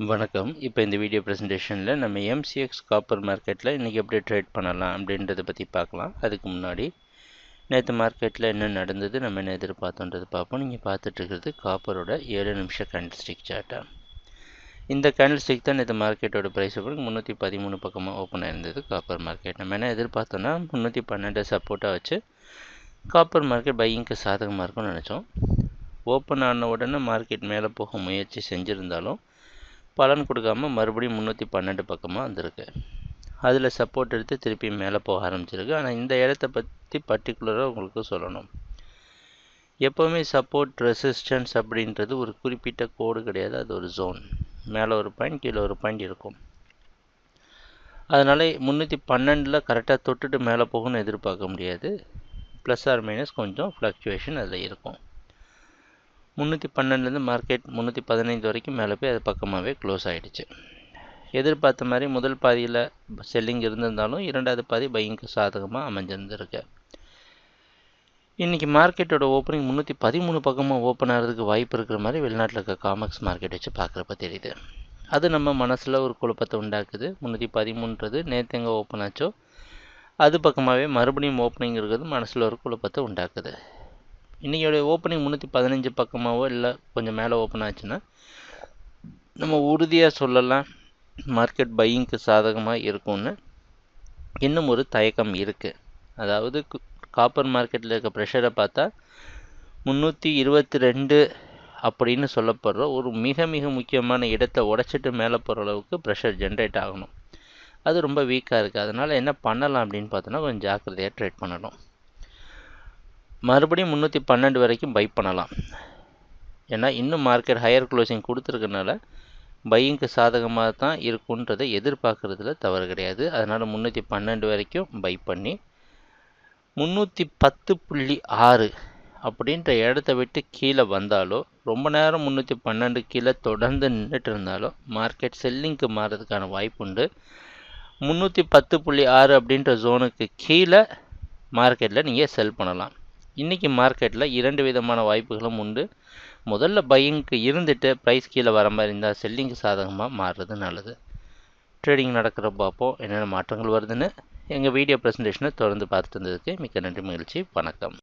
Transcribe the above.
வணக்கம். இப்போ இந்த வீடியோ ப்ரெசன்டேஷனில் நம்ம எம்சிஎக்ஸ் காப்பர் மார்க்கெட்டில் இன்றைக்கி எப்படி ட்ரேட் பண்ணலாம் அப்படின்றத பற்றி பார்க்கலாம். அதுக்கு முன்னாடி நேற்று மார்க்கெட்டில் என்ன நடந்தது, நம்ம என்ன எதிர்பார்த்தோன்றது பார்ப்போம். நீங்கள் பார்த்துட்ருக்கிறது காப்பரோட 7 நிமிஷ கேண்டில்ஸ்டிக் சார்ட்டா. இந்த கேண்டில்ஸ்டிக் தான் நேற்று மார்க்கெட்டோட ப்ரைஸ் 313 பக்கமாக ஓப்பன் ஆயிருந்தது காப்பர் மார்க்கெட். நம்ம என்ன எதிர்பார்த்தோன்னா 312 சப்போர்ட்டாக வச்சு காப்பர் மார்க்கெட் பையிங்க்கு சாதகமாக இருக்கும்னு நினச்சோம். ஓப்பன் ஆன உடனே மார்க்கெட் மேலே போக முயற்சி செஞ்சுருந்தாலும் பலன் கொடுக்காம மறுபடியும் 312 பக்கமாக வந்திருக்கு. அதில் சப்போர்ட் எடுத்து திருப்பி மேலே போக ஆரம்பிச்சிருக்கு. ஆனால் இந்த இடத்த பற்றி பர்டிகுலராக உங்களுக்கு சொல்லணும். எப்போவுமே சப்போர்ட் ரெசிஸ்டன்ஸ் அப்படின்றது ஒரு குறிப்பிட்ட கோடு கிடையாது, அது ஒரு ஜோன். மேலே ஒரு பாயிண்ட், கீழே ஒரு பாயிண்ட் இருக்கும். அதனால் 312 கரெக்டாக தொட்டுட்டு மேலே போகணும்னு எதிர்பார்க்க முடியாது. ப்ளஸ் ஆர் மைனஸ் கொஞ்சம் ஃப்ளக்சுவேஷன் அதில் இருக்கும். 312 மார்க்கெட் 315 வரைக்கும் மேலே போய் அது பக்கமாகவே க்ளோஸ் ஆகிடுச்சு. எதிர்பார்த்த மாதிரி முதல் பாதியில் செல்லிங் இருந்திருந்தாலும் இரண்டாவது பாதி பையிங்க்கு சாதகமாக அமைஞ்சிருந்திருக்கு. இன்றைக்கி மார்க்கெட்டோட ஓப்பனிங் 313 பக்கமாக ஓப்பன் ஆகிறதுக்கு வாய்ப்பு இருக்கிற மாதிரி வெளிநாட்டில் இருக்க காமெக்ஸ் மார்க்கெட் வச்சு பார்க்குறப்ப தெரியுது. அது நம்ம மனசில் ஒரு குழப்பத்தை உண்டாக்குது. 313 நேற்று எங்கே ஓப்பன் ஆச்சோ அது பக்கமாகவே மறுபடியும் ஓப்பனிங் இருக்கிறது மனசில் ஒரு குழப்பத்தை உண்டாக்குது. இன்றைக்கியோடைய ஓப்பனிங் 315 பக்கமாகவோ இல்லை கொஞ்சம் மேலே ஓப்பன் ஆச்சுன்னா நம்ம உறுதியாக சொல்லலாம் மார்க்கெட் பையிங்க்கு சாதகமாக இருக்கும்னு. இன்னும் ஒரு தயக்கம் இருக்குது. அதாவது காப்பர் மார்க்கெட்டில் இருக்க ப்ரெஷரை பார்த்தா 322 அப்படின்னு சொல்லப்படுற ஒரு மிக மிக முக்கியமான இடத்தை உடைச்சிட்டு மேலே போகிற அளவுக்கு ப்ரெஷர் ஜென்ரேட் ஆகணும். அது ரொம்ப வீக்காக இருக்குது. அதனால் என்ன பண்ணலாம் அப்படின்னு பார்த்தோன்னா கொஞ்சம் ஜாக்கிரதையாக ட்ரேட் பண்ணணும். மறுபடியும் 312 வரைக்கும் பை பண்ணலாம். ஏன்னா இன்னும் மார்க்கெட் ஹையர் க்ளோசிங் கொடுத்துருக்கனால பையிங்க்கு சாதகமாக தான் இருக்குன்றதை எதிர்பார்க்குறதுல தவறு கிடையாது. அதனால் 312 வரைக்கும் பை பண்ணி 310.6 அப்படின்ற இடத்த விட்டு கீழே வந்தாலோ ரொம்ப நேரம் 312 கீழே தொடர்ந்து நின்றுட்டு இருந்தாலோ மார்க்கெட் செல்லிங்க்கு மாறதுக்கான வாய்ப்பு உண்டு. 310.6 அப்படின்ற ஜோனுக்கு கீழே மார்க்கெட்டில் நீங்கள் செல் பண்ணலாம். இன்றைக்கி மார்க்கெட்டில் 2 விதமான வாய்ப்புகளும் உண்டு. முதல்ல பையிங்க்கு இருந்துட்டு ப்ரைஸ் கீழே வர மாதிரி இருந்தால் செல்லிங்க்கு சாதகமாக மாறுறது நல்லது. ட்ரேடிங் நடக்கிற பார்ப்போம் என்னென்ன மாற்றங்கள் வருதுன்னு. எங்கள் வீடியோ ப்ரெசன்டேஷனை தொடர்ந்து பார்த்துட்டு இருந்ததுக்கு மிக்க நன்றி, மகிழ்ச்சி, வணக்கம்.